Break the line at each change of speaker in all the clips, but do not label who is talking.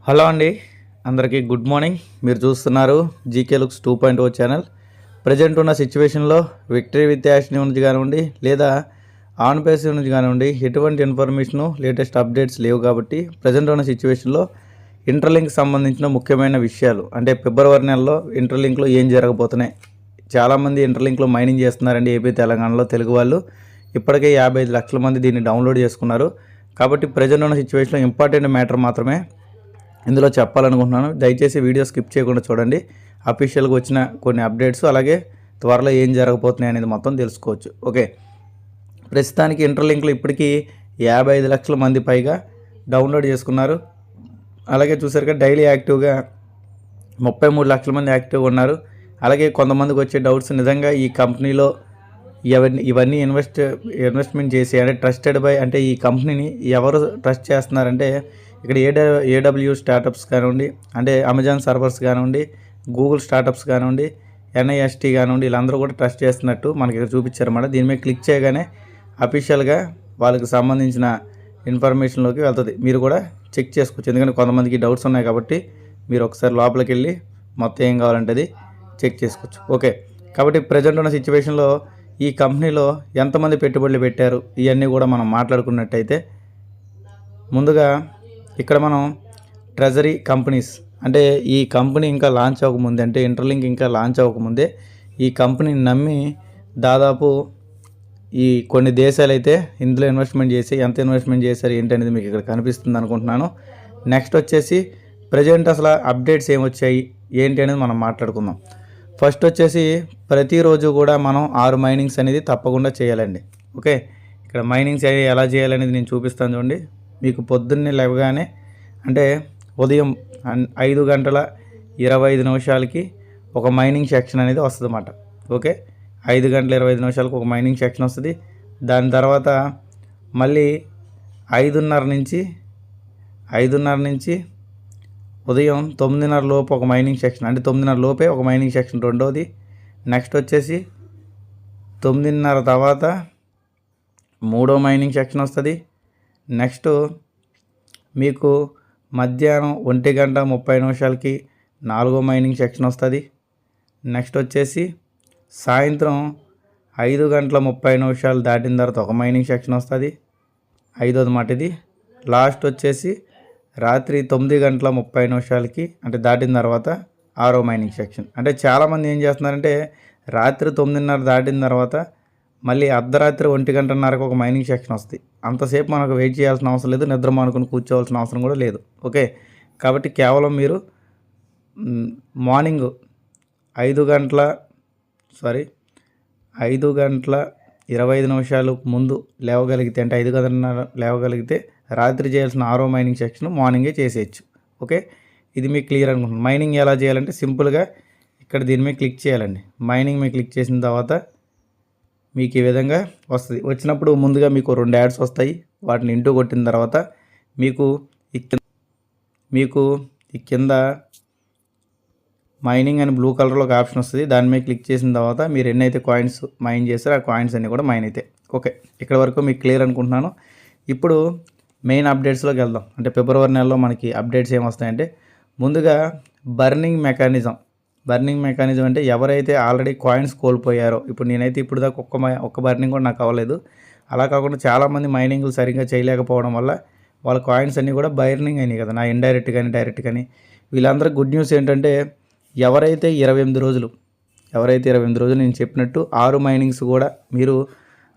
Hello అండి, అందరికీ good morning. మీరు చూస్తున్నారు జీకే లుక్స్ 2.0 ఛానల్. ప్రజెంట్ ఉన్న సిచ్యువేషన్లో విక్టరీ విత్ యాష్ నుంచి కానివ్వండి లేదా ఆన్ పేస్ నుంచి కానివ్వండి ఎటువంటి ఇన్ఫర్మేషను లేటెస్ట్ అప్డేట్స్ లేవు. కాబట్టి ప్రజెంట్ ఉన్న సిచ్యువేషన్లో ఇంటర్లింక్ సంబంధించిన ముఖ్యమైన విషయాలు అంటే ఫిబ్రవరి నెలలో ఇంటర్లింక్లో ఏం జరగబోతున్నాయి. చాలామంది ఇంటర్లింక్లో మైనింగ్ చేస్తున్నారండి ఏపీ తెలంగాణలో తెలుగు వాళ్ళు. ఇప్పటికే 55 లక్షల మంది దీన్ని డౌన్లోడ్ చేసుకున్నారు. కాబట్టి ప్రజెంట్ ఉన్న సిచ్యువేషన్లో ఇంపార్టెంట్ మ్యాటర్ మాత్రమే ఇందులో చెప్పాలనుకుంటున్నాను. దయచేసి వీడియో స్కిప్ చేయకుండా చూడండి. అఫీషియల్గా వచ్చిన కొన్ని అప్డేట్స్ అలాగే త్వరలో ఏం జరగబోతున్నాయి అనేది మొత్తం తెలుసుకోవచ్చు. ఓకే, ప్రస్తుతానికి ఇంటర్లింక్లో ఇప్పటికీ 55 లక్షల మంది పైగా డౌన్లోడ్ చేసుకున్నారు. అలాగే చూసారుగా డైలీ యాక్టివ్గా 33 లక్షల మంది యాక్టివ్గా ఉన్నారు. అలాగే కొంతమందికి వచ్చే డౌట్స్, నిజంగా ఈ కంపెనీలో ఇవన్నీ ఇన్వెస్ట్మెంట్ చేసి అంటే ట్రస్టెడ్ బై అంటే ఈ కంపెనీని ఎవరు ట్రస్ట్ చేస్తున్నారంటే ఇక్కడ ఏడబ్ల్యూ స్టార్టప్స్ కానివ్వండి, అంటే అమెజాన్ సర్వర్స్ కానివ్వండి, గూగుల్ స్టార్టప్స్ కానివ్వండి, ఎన్ఐఎస్టీ కానివ్వండి, వీళ్ళందరూ కూడా ట్రస్ట్ చేస్తున్నట్టు మనకి ఇక్కడ చూపించారన్నమాట. దీని మీద క్లిక్ చేయగానే అఫీషియల్గా వాళ్ళకి సంబంధించిన ఇన్ఫర్మేషన్లోకి వెళ్తుంది. మీరు కూడా చెక్ చేసుకోవచ్చు, ఎందుకంటే కొంతమందికి డౌట్స్ ఉన్నాయి కాబట్టి మీరు ఒకసారి లోపలికి వెళ్ళి మొత్తం ఏం కావాలంటే అది చెక్ చేసుకోవచ్చు. ఓకే, కాబట్టి ప్రజెంట్ ఉన్న సిచ్యువేషన్లో ఈ కంపెనీలో ఎంతమంది పెట్టుబడులు పెట్టారు ఇవన్నీ కూడా మనం మాట్లాడుకున్నట్టయితే, ముందుగా ఇక్కడ మనం ట్రెజరీ కంపెనీస్ అంటే ఈ కంపెనీ ఇంకా లాంచ్ అవ్వకముందే, అంటే ఇంటర్లింక్ ఇంకా లాంచ్ అవ్వకముందే ఈ కంపెనీని నమ్మి దాదాపు ఈ కొన్ని దేశాలు అయితే ఇందులో ఇన్వెస్ట్మెంట్ చేసి ఎంత ఇన్వెస్ట్మెంట్ చేశారు ఏంటి అనేది మీకు ఇక్కడ కనిపిస్తుంది అనుకుంటున్నాను. నెక్స్ట్ వచ్చేసి ప్రజెంట్ అసలు అప్డేట్స్ ఏమొచ్చాయి ఏంటి అనేది మనం మాట్లాడుకుందాం. ఫస్ట్ వచ్చేసి ప్రతిరోజు కూడా మనం 6 మైనింగ్స్ అనేది తప్పకుండా చేయాలండి. ఓకే, ఇక్కడ మైనింగ్స్ ఎలా చేయాలనేది నేను చూపిస్తాను చూడండి. మీకు పొద్దున్నే లేవగానే అంటే ఉదయం 5:25 ఒక మైనింగ్ సెక్షన్ అనేది వస్తుంది అన్నమాట. ఓకే, 5:25 ఒక మైనింగ్ సెక్షన్ వస్తుంది. దాని తర్వాత మళ్ళీ 5:30 నుంచి ఉదయం 9:30 లోపు ఒక మైనింగ్ సెక్షన్, అంటే 9:30 లోపే ఒక మైనింగ్ సెక్షన్ రెండోది. నెక్స్ట్ వచ్చేసి 9:30 తర్వాత మూడో మైనింగ్ సెక్షన్ వస్తుంది. నెక్స్ట్ మీకు మధ్యాహ్నం 1:30 4వ మైనింగ్ సెక్షన్ వస్తుంది. నెక్స్ట్ వచ్చేసి సాయంత్రం 5:30 దాటిన తర్వాత ఒక మైనింగ్ సెక్షన్ వస్తుంది, ఐదోది మాట ఇది. లాస్ట్ వచ్చేసి రాత్రి 9:30 అంటే దాటిన తర్వాత 6వ మైనింగ్ సెక్షన్. అంటే చాలామంది ఏం చేస్తున్నారంటే రాత్రి 9:30 దాటిన తర్వాత మళ్ళీ అర్ధరాత్రి 1:30 ఒక మైనింగ్ సెక్షన్ వస్తుంది. అంతసేపు మనకు వెయిట్ చేయాల్సిన అవసరం లేదు, నిద్ర మానుకుని కూర్చోవాల్సిన అవసరం కూడా లేదు. ఓకే, కాబట్టి కేవలం మీరు మార్నింగ్ 5:25 ముందు లేవగలిగితే, అంటే 5:30 లేవగలిగితే రాత్రి చేయాల్సిన 6వ మైనింగ్ సెక్షన్ మార్నింగే చేసేయచ్చు. ఓకే, ఇది మీకు క్లియర్ అనుకుంటున్నాను. మైనింగ్ ఎలా చేయాలంటే సింపుల్గా ఇక్కడ దీని మీద క్లిక్ చేయాలండి. మైనింగ్ మీద క్లిక్ చేసిన తర్వాత మీకు ఈ విధంగా వస్తుంది. వచ్చినప్పుడు ముందుగా మీకు 2 యాడ్స్ వస్తాయి. వాటిని ఇంటూ కొట్టిన తర్వాత మీకు ఈ కింద మైనింగ్ అని బ్లూ కలర్లో ఒక ఆప్షన్ వస్తుంది. దాని మీద క్లిక్ చేసిన తర్వాత మీరు ఎన్నైతే కాయిన్స్ మైన్ చేస్తారో ఆ కాయిన్స్ అన్నీ కూడా మైన్ అవుతాయి. ఓకే, ఇక్కడ వరకు మీకు క్లియర్ అనుకుంటున్నాను. ఇప్పుడు మెయిన్ అప్డేట్స్లోకి వెళ్దాం. అంటే ఫిబ్రవరి నెలలో మనకి అప్డేట్స్ ఏమొస్తాయంటే, ముందుగా బర్నింగ్ మెకానిజం అంటే ఎవరైతే ఆల్రెడీ కాయిన్స్ కోల్పోయారో, ఇప్పుడు నేనైతే ఇప్పుడు దాకా ఒక్క బర్నింగ్ కూడా నాకు అవ్వలేదు. అలా కాకుండా చాలామంది మైనింగ్లు సరిగ్గా చేయలేకపోవడం వల్ల వాళ్ళ కాయిన్స్ అన్నీ కూడా బర్నింగ్ అయినాయి కదా, నా ఇండైరెక్ట్ కానీ డైరెక్ట్ కానీ. వీళ్ళందరికీ గుడ్ న్యూస్ ఏంటంటే, ఎవరైతే 28 రోజులు నేను చెప్పినట్టు 6 మైనింగ్స్ కూడా మీరు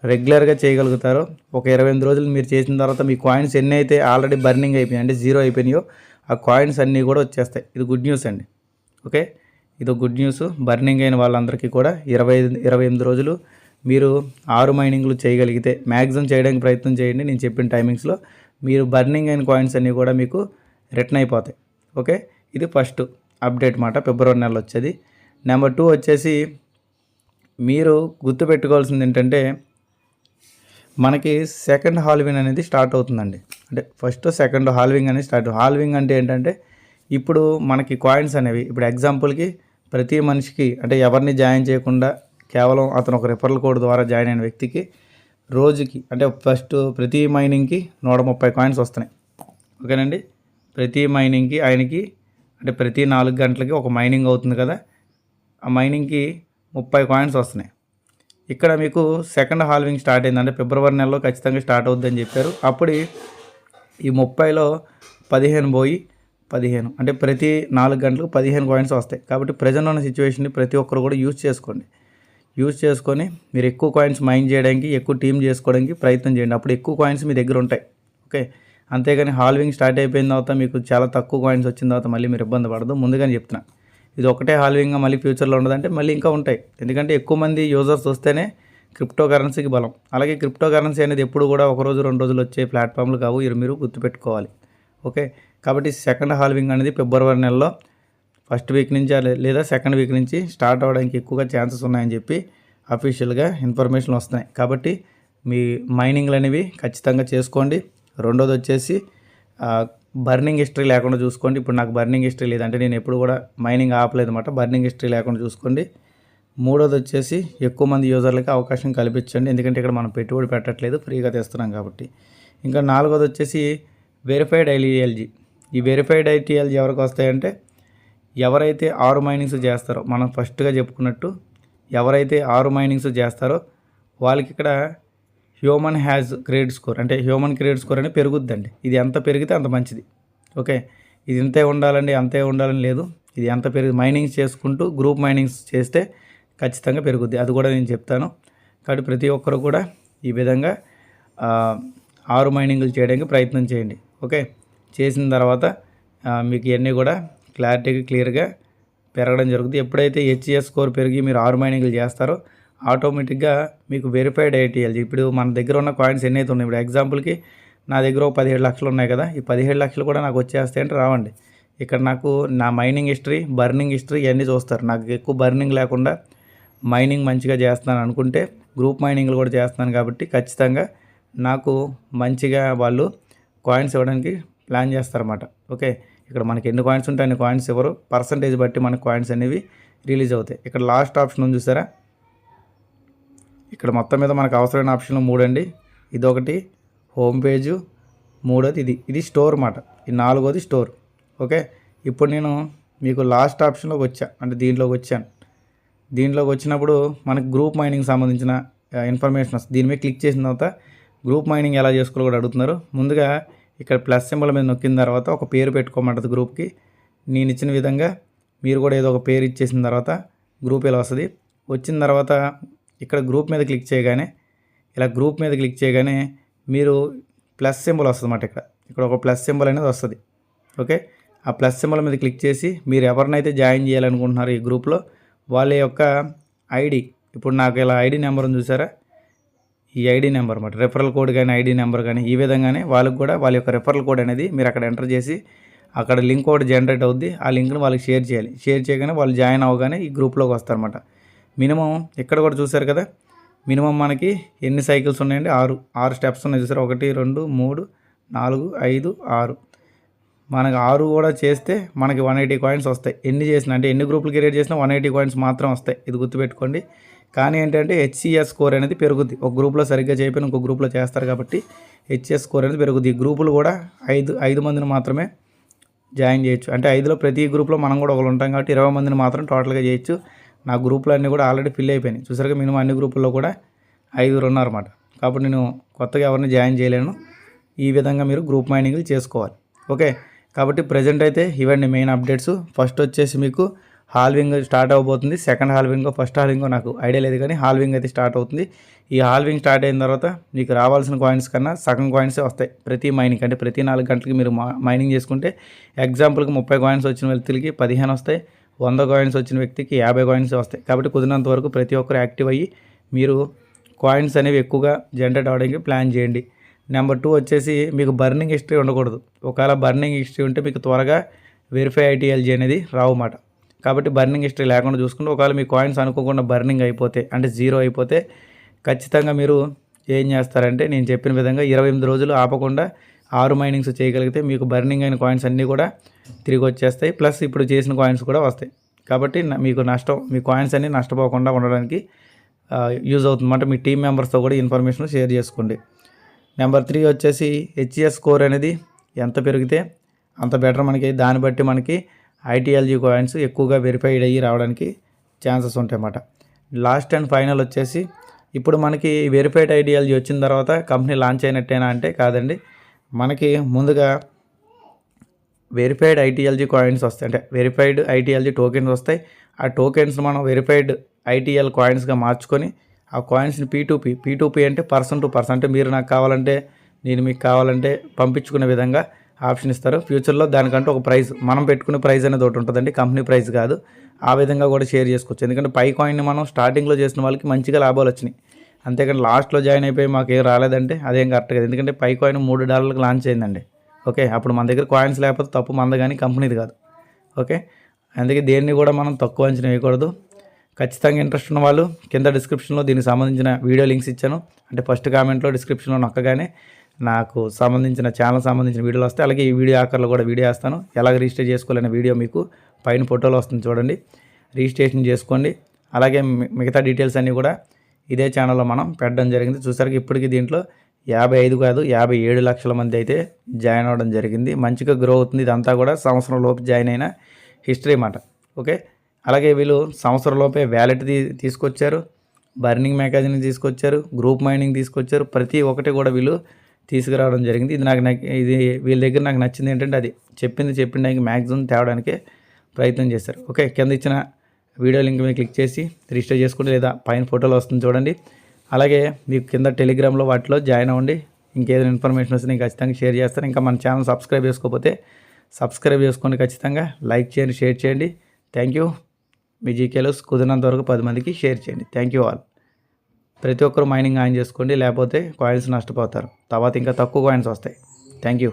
రెగ్యులర్గా చేయగలుగుతారో, ఒక 28 రోజులు మీరు చేసిన తర్వాత మీ కాయిన్స్ ఎన్ని అయితే ఆల్రెడీ బర్నింగ్ అయిపోయినాయి అంటే 0 అయిపోయినాయో ఆ కాయిన్స్ అన్నీ కూడా వచ్చేస్తాయి. ఇది గుడ్ న్యూస్ అండి. ఓకే, ఇది గుడ్ న్యూస్. బర్నింగ్ అయిన వాళ్ళందరికీ కూడా 28 రోజులు మీరు 6 మైనింగ్లు చేయగలిగితే మ్యాక్సిమం చేయడానికి ప్రయత్నం చేయండి. నేను చెప్పిన టైమింగ్స్లో మీరు బర్నింగ్ అయిన కాయిన్స్ అన్నీ కూడా మీకు రిటర్న్ అయిపోతాయి. ఓకే, ఇది ఫస్ట్ అప్డేట్ మాట, ఫిబ్రవరి నెలలో వచ్చేది. నెంబర్ 2 వచ్చేసి మీరు గుర్తుపెట్టుకోవాల్సింది ఏంటంటే, మనకి సెకండ్ హాల్వింగ్ అనేది స్టార్ట్ అవుతుందండి. అంటే ఫస్ట్ సెకండ్ హాల్వింగ్ అనేది హాల్వింగ్ అంటే ఏంటంటే, ఇప్పుడు మనకి కాయిన్స్ అనేవి, ఇప్పుడు ఎగ్జాంపుల్కి ప్రతి మనిషికి అంటే ఎవరిని జాయిన్ చేయకుండా కేవలం అతను ఒక రిఫరల్ కోడ్ ద్వారా జాయిన్ అయిన వ్యక్తికి రోజుకి అంటే ఫస్ట్ ప్రతి మైనింగ్కి 130 కాయిన్స్ వస్తున్నాయి. ఓకేనండి. ప్రతి మైనింగ్కి ఆయనకి అంటే ప్రతి 4 గంటలకి ఒక మైనింగ్ అవుతుంది కదా, ఆ మైనింగ్కి 30 కాయిన్స్ వస్తున్నాయి. ఇక్కడ మీకు సెకండ్ హాల్వింగ్ స్టార్ట్ అయింది, అంటే ఫిబ్రవరి నెలలో ఖచ్చితంగా స్టార్ట్ అవుద్దని చెప్పారు. అప్పుడు ఈ 30లో 15 పోయి 15 అంటే ప్రతి 4 గంటలకు 15 కాయిన్స్ వస్తాయి. కాబట్టి ప్రజెంట్ ఉన్న సిచ్యువేషన్ని ప్రతి ఒక్కరు కూడా యూజ్ చేసుకొని మీరు ఎక్కువ కాయిన్స్ మైన్ చేయడానికి, ఎక్కువ టీమ్ చేసుకోవడానికి ప్రయత్నం చేయండి. అప్పుడు ఎక్కువ కాయిన్స్ మీ దగ్గర ఉంటాయి. ఓకే, అంతేగాని హాల్వింగ్ స్టార్ట్ అయిపోయిన తర్వాత మీకు చాలా తక్కువ కాయిన్స్ వచ్చిన తర్వాత మళ్ళీ మీరు ఇబ్బంది పడదు. ముందుగానే చెప్తున్నా, ఇది ఒకటే హాల్వింగ్గా మళ్ళీ ఫ్యూచర్లో ఉండదంటే మళ్ళీ ఇంకా ఉంటాయి. ఎందుకంటే ఎక్కువ మంది యూజర్స్ వస్తేనే క్రిప్టో కరెన్సీకి బలం. అలాగే క్రిప్టో కరెన్సీ అనేది ఎప్పుడు కూడా 1 రోజు 2 రోజులు వచ్చే ప్లాట్ఫామ్లు కావు, మీరు గుర్తుపెట్టుకోవాలి. ఓకే, కాబట్టి సెకండ్ హాల్వింగ్ అనేది ఫిబ్రవరి నెలలో ఫస్ట్ వీక్ నుంచి లేదా సెకండ్ వీక్ నుంచి స్టార్ట్ అవ్వడానికి ఎక్కువగా ఛాన్సెస్ ఉన్నాయని చెప్పి అఫీషియల్గా ఇన్ఫర్మేషన్ వస్తున్నాయి. కాబట్టి మీ మైనింగ్లు అనేవి ఖచ్చితంగా చేసుకోండి. రెండోది వచ్చేసి బర్నింగ్ హిస్టరీ లేకుండా చూసుకోండి. ఇప్పుడు నాకు బర్నింగ్ హిస్టరీ లేదంటే నేను ఎప్పుడు కూడా మైనింగ్ ఆపలేదు అన్నమాట. బర్నింగ్ హిస్టరీ లేకుండా చూసుకోండి. మూడోది వచ్చేసి ఎక్కువ మంది యూజర్లకి అవకాశం కల్పించండి, ఎందుకంటే ఇక్కడ మనం పెట్టుబడి పెట్టట్లేదు, ఫ్రీగా తెస్తున్నాం కాబట్టి. ఇంకా నాలుగోది వచ్చేసి వెరిఫైడ్ ఐటీఎల్జీ. ఈ వెరిఫైడ్ ఐటీఎల్జీ ఎవరికి వస్తాయంటే ఎవరైతే 6 మైనింగ్స్ చేస్తారో, మనం ఫస్ట్గా చెప్పుకున్నట్టు ఎవరైతే 6 మైనింగ్స్ చేస్తారో వాళ్ళకి ఇక్కడ హ్యూమన్ క్రెడిట్ స్కోర్ అనేది పెరుగుద్దండి. ఇది ఎంత పెరిగితే అంత మంచిది. ఓకే, ఇది ఇంతే ఉండాలండి అంతే ఉండాలని లేదు, ఇది ఎంత మైనింగ్స్ చేసుకుంటూ గ్రూప్ మైనింగ్స్ చేస్తే ఖచ్చితంగా పెరుగుద్ది. అది కూడా నేను చెప్తాను. కాబట్టి ప్రతి ఒక్కరు కూడా ఈ విధంగా 6 మైనింగ్లు చేయడానికి ప్రయత్నం చేయండి. ఓకే, చేసిన తర్వాత మీకు ఇవన్నీ కూడా క్లియర్గా పెరగడం జరుగుతుంది. ఎప్పుడైతే హెచ్ఈఎస్ స్కోర్ పెరిగి మీరు 6 మైనింగ్లు చేస్తారో ఆటోమేటిక్గా మీకు వెరిఫైడ్ ఐటీఎల్జీ, ఇప్పుడు మన దగ్గర ఉన్న కాయిన్స్ ఎన్నైతే ఉన్నాయి, ఇప్పుడు ఎగ్జాంపుల్కి నా దగ్గర 17 లక్షలు ఉన్నాయి కదా, ఈ 17 లక్షలు కూడా నాకు వచ్చేస్తాయి అంటే రావండి. ఇక్కడ నాకు నా మైనింగ్ హిస్టరీ, బర్నింగ్ హిస్టరీ ఇవన్నీ చూస్తారు. నాకు ఎక్కువ బర్నింగ్ లేకుండా మైనింగ్ మంచిగా చేస్తున్నాను అనుకుంటే గ్రూప్ మైనింగ్లు కూడా చేస్తున్నాను కాబట్టి ఖచ్చితంగా నాకు మంచిగా వాళ్ళు కాయిన్స్ ఇవ్వడానికి ప్లాన్ చేస్తారన్నమాట. ఓకే, ఇక్కడ మనకి ఎన్ని కాయిన్స్ ఉంటే అన్ని కాయిన్స్ ఇవ్వరు, పర్సంటేజ్ బట్టి మనకి కాయిన్స్ అనేవి రిలీజ్ అవుతాయి. ఇక్కడ లాస్ట్ ఆప్షన్ ఉంది చూసారా, ఇక్కడ మొత్తం మీద మనకు అవసరమైన ఆప్షన్లు 3 అండి. ఇదొకటి హోమ్ పేజు, మూడోది ఇది స్టోర్ అన్నమాట, ఈ నాలుగోది స్టోర్. ఓకే, ఇప్పుడు నేను మీకు లాస్ట్ ఆప్షన్లోకి అంటే దీంట్లోకి వచ్చినప్పుడు మనకు గ్రూప్ మైనింగ్ సంబంధించిన ఇన్ఫర్మేషన్ వస్తుంది. దీని మీద క్లిక్ చేసిన తర్వాత గ్రూప్ మైనింగ్ ఎలా చేసుకోవాలో కూడా అడుగుతున్నారు. ముందుగా ఇక్కడ ప్లస్ సింబల్ మీద నొక్కిన తర్వాత ఒక పేరు పెట్టుకోమంటుంది గ్రూప్కి. నేను ఇచ్చిన విధంగా మీరు కూడా ఏదో ఒక పేరు ఇచ్చేసిన తర్వాత గ్రూప్ ఇలా వస్తుంది. వచ్చిన తర్వాత ఇక్కడ గ్రూప్ మీద క్లిక్ చేయగానే మీరు ప్లస్ సింబల్ వస్తుంది అన్నమాట. ఇక్కడ ఒక ప్లస్ సింబల్ అనేది వస్తుంది. ఓకే, ఆ ప్లస్ సింబల్ మీద క్లిక్ చేసి మీరు ఎవరినైతే జాయిన్ చేయాలనుకుంటున్నారో ఈ గ్రూప్లో వాళ్ళ యొక్క ఐడి, ఇప్పుడు నాకు ఇలా ఐడి నెంబర్ ఉంది చూసారా, ఈ ఐడి నెంబర్ అన్నమాట, రెఫరల్ కోడ్ కానీ ఐడి నెంబర్ కానీ ఈ విధంగానే వాళ్ళకి కూడా వాళ్ళ యొక్క రెఫరల్ కోడ్ అనేది మీరు అక్కడ ఎంటర్ చేసి అక్కడ లింక్ ఒకటి జనరేట్ అవుద్ది. ఆ లింక్ను వాళ్ళకి షేర్ చేయాలి. షేర్ చేయగానే వాళ్ళు జాయిన్ అవ్వగానే ఈ గ్రూప్లోకి వస్తారన్నమాట. మినిమం ఇక్కడ కూడా చూసారు కదా, మినిమం మనకి ఎన్ని సైకిల్స్ ఉన్నాయండి, 6 స్టెప్స్ ఉన్నాయి చూసారు, 1 2 3 4 5 6. మనకు 6 కూడా చేస్తే మనకి 180 కాయిన్స్ వస్తాయి. ఎన్ని చేసినా అంటే ఎన్ని గ్రూపులు క్రియేట్ చేసినా 180 కాయిన్స్ మాత్రం వస్తాయి, ఇది గుర్తుపెట్టుకోండి. కానీ ఏంటంటే హెచ్ఈఎస్ స్కోర్ అనేది పెరుగుద్ది. ఒక గ్రూప్లో సరిగ్గా చేయకపోయినా ఇంకో గ్రూప్లో చేస్తారు కాబట్టి హెచ్ఈఎస్ స్కోర్ అనేది పెరుగుద్ది. ఈ గ్రూపులు కూడా 5 మందిని మాత్రమే జాయిన్ చేయొచ్చు. అంటే 5లో ప్రతి గ్రూప్లో మనం కూడా ఒకరు ఉంటాం కాబట్టి 20 మందిని మాత్రం టోటల్గా చేయొచ్చు. నా గ్రూపులు అన్నీ కూడా ఆల్రెడీ ఫిల్ అయిపోయినాయి చూసారుగా, మినిమం అన్ని గ్రూపుల్లో కూడా 5 ఉన్నారన్నమాట. కాబట్టి నేను కొత్తగా ఎవరిని జాయిన్ చేయలేను. ఈ విధంగా మీరు గ్రూప్ మైనింగ్లు చేసుకోవాలి. ఓకే, కాబట్టి ప్రజెంట్ అయితే ఇవన్నీ మెయిన్ అప్డేట్స్. ఫస్ట్ వచ్చేసి మీకు హాల్వింగ్ స్టార్ట్ అవబోతుంది. సెకండ్ హాల్వింగ్ ఫస్ట్ హాల్వింగ్ నాకు ఐడియా లేదు, కానీ హాల్వింగ్ అయితే స్టార్ట్ అవుతుంది. ఈ హాల్వింగ్ స్టార్ట్ అయిన తర్వాత మీకు రావాల్సిన కాయిన్స్ కన్నా సగం కాయిన్సే వస్తాయి ప్రతి మైనింగ్. అంటే ప్రతి 4 గంటలకి మీరు మైనింగ్ చేసుకుంటే ఎగ్జాంపుల్కి 30 కాయిన్స్ వచ్చిన వ్యక్తులకి 15 వస్తాయి, 100 కాయిన్స్ వచ్చిన వ్యక్తికి 50 కాయిన్స్ వస్తాయి. కాబట్టి కుదిరినంత వరకు ప్రతి ఒక్కరు యాక్టివ్ అయ్యి మీరు కాయిన్స్ అనేవి ఎక్కువగా జనరేట్ అవ్వడానికి ప్లాన్ చేయండి. నెంబర్ 2 వచ్చేసి మీకు బర్నింగ్ హిస్టరీ ఉండకూడదు. ఒకవేళ బర్నింగ్ హిస్టరీ ఉంటే మీకు త్వరగా వెరిఫై ఐటీఎల్జీ అనేది రావన్నమాట. కాబట్టి బర్నింగ్ హిస్టరీ లేకుండా చూసుకుంటే ఒకవేళ మీ కాయిన్స్ అనుకోకుండా బర్నింగ్ అయిపోతే అంటే 0 అయిపోతే ఖచ్చితంగా మీరు ఏం చేస్తారంటే నేను చెప్పిన విధంగా 28 రోజులు ఆపకుండా 6 మైనింగ్స్ చేయగలిగితే మీకు బర్నింగ్ అయిన కాయిన్స్ అన్నీ కూడా తిరిగి వచ్చేస్తాయి. ప్లస్ ఇప్పుడు చేసిన కాయిన్స్ కూడా వస్తాయి. కాబట్టి మీకు మీ కాయిన్స్ అన్నీ నష్టపోకుండా ఉండడానికి యూజ్ అవుతుందన్నమాట. మీ టీం మెంబర్స్తో కూడా ఇన్ఫర్మేషన్ షేర్ చేసుకోండి. నెంబర్ 3 వచ్చేసి హెచ్ఈఎస్ స్కోర్ అనేది ఎంత పెరిగితే అంత బెటర్ మనకి. దాన్ని బట్టి మనకి ఐటీఎల్జీ కాయిన్స్ ఎక్కువగా వెరిఫైడ్ అయ్యి రావడానికి ఛాన్సెస్ ఉంటాయి అన్నమాట. లాస్ట్ అండ్ ఫైనల్ వచ్చేసి ఇప్పుడు మనకి వెరిఫైడ్ ఐటీఎల్జీ వచ్చిన తర్వాత కంపెనీ లాంచ్ అయినట్టేనా అంటే కాదండి. మనకి ముందుగా వెరిఫైడ్ ఐటీఎల్జీ కాయిన్స్ వస్తాయి, అంటే వెరిఫైడ్ ఐటీఎల్జీ టోకెన్స్ వస్తాయి. ఆ టోకెన్స్ మనం వెరిఫైడ్ ఐటీఎల్ కాయిన్స్గా మార్చుకొని ఆ కాయిన్స్ని పీ2పీ అంటే పర్సన్ టు పర్సన్, అంటే మీరు నాకు కావాలంటే నేను మీకు కావాలంటే పంపించుకునే విధంగా ఆప్షన్ ఇస్తారు. ఫ్యూచర్లో దానికంటే ఒక ప్రైస్, మనం పెట్టుకునే ప్రైస్ అనేది ఒకటి ఉంటుందండి, కంపెనీ ప్రైస్ కాదు. ఆ విధంగా కూడా షేర్ చేసుకోవచ్చు. ఎందుకంటే పై కాయిన్ని మనం స్టార్టింగ్లో చేసిన వాళ్ళకి మంచిగా లాభాలు వచ్చినాయి. అంతేకాని లాస్ట్లో జాయిన్ అయిపోయి మాకు ఏం రాలేదంటే అదేం కరెక్ట్ కదా. ఎందుకంటే పై కాయిన్ $3 లాంచ్ అయిందండి. ఓకే, అప్పుడు మన దగ్గర కాయిన్స్ లేకపోతే తప్పు మంద కానీ కంపెనీది కాదు. ఓకే, అందుకే దేన్ని కూడా మనం తక్కువ అంచనా వేయకూడదు. ఖచ్చితంగా ఇంట్రెస్ట్ ఉన్న వాళ్ళు కింద డిస్క్రిప్షన్లో దీనికి సంబంధించిన వీడియో లింక్స్ ఇచ్చాను. అంటే ఫస్ట్ కామెంట్లో డిస్క్రిప్షన్లో నొక్కగానే నాకు సంబంధించిన ఛానల్ సంబంధించిన వీడియోలు వస్తాయి. అలాగే ఈ వీడియో ఆఖరిలో కూడా వీడియో వేస్తాను. ఎలాగ రిజిస్టర్ చేసుకోవాలనే వీడియో మీకు పైన ఫోటోలో వస్తుంది చూడండి, రిజిస్ట్రేషన్ చేసుకోండి. అలాగే మిగతా డీటెయిల్స్ అన్నీ కూడా ఇదే ఛానల్లో మనం పెట్టడం జరిగింది. చూసారు ఇప్పటికీ దీంట్లో 55 కాదు 57 లక్షల మంది అయితే జాయిన్ అవ్వడం జరిగింది. మంచిగా గ్రో అవుతుంది. ఇదంతా కూడా సంవత్సరం లోపు జాయిన్ అయిన హిస్టరీ అన్నమాట. ఓకే, అలాగే వీళ్ళు సంవత్సరం లోపే వ్యాలెట్ తీసుకొచ్చారు, బర్నింగ్ మెకానిజం తీసుకొచ్చారు, గ్రూప్ మైనింగ్ తీసుకొచ్చారు. ప్రతి ఒక్కటి కూడా వీళ్ళు తీసుకురావడం జరిగింది. ఇది వీళ్ళ దగ్గర నాకు నచ్చింది ఏంటంటే అది చెప్పిన దానికి మ్యాక్సిమం తేవడానికే ప్రయత్నం చేశారు. ఓకే, కింద ఇచ్చిన వీడియో లింక్ మీద క్లిక్ చేసి రిజిస్టర్ చేసుకోండి, లేదా పైన ఫోటోలో వస్తుంది చూడండి. అలాగే మీకు కింద టెలిగ్రామ్లో వాటిలో జాయిన్ అవ్వండి. ఇంకేదైనా ఇన్ఫర్మేషన్ వస్తే నేను ఖచ్చితంగా షేర్ చేస్తాను. ఇంకా మన ఛానల్ సబ్స్క్రైబ్ చేసుకోకపోతే సబ్స్క్రైబ్ చేసుకోండి, ఖచ్చితంగా లైక్ చేయండి, షేర్ చేయండి. Thank you. మీ జీకేలో కుదిరినంత వరకు 10 మందికి షేర్ చేయండి. Thank you all. ప్రతి ఒక్కరు మైనింగ్ ఆన్ చేసుకోండి, లేకపోతే కాయిన్స్ నష్టపోతారు. తర్వాత ఇంకా తక్కువ కాయిన్స్ వస్తాయి. Thank you.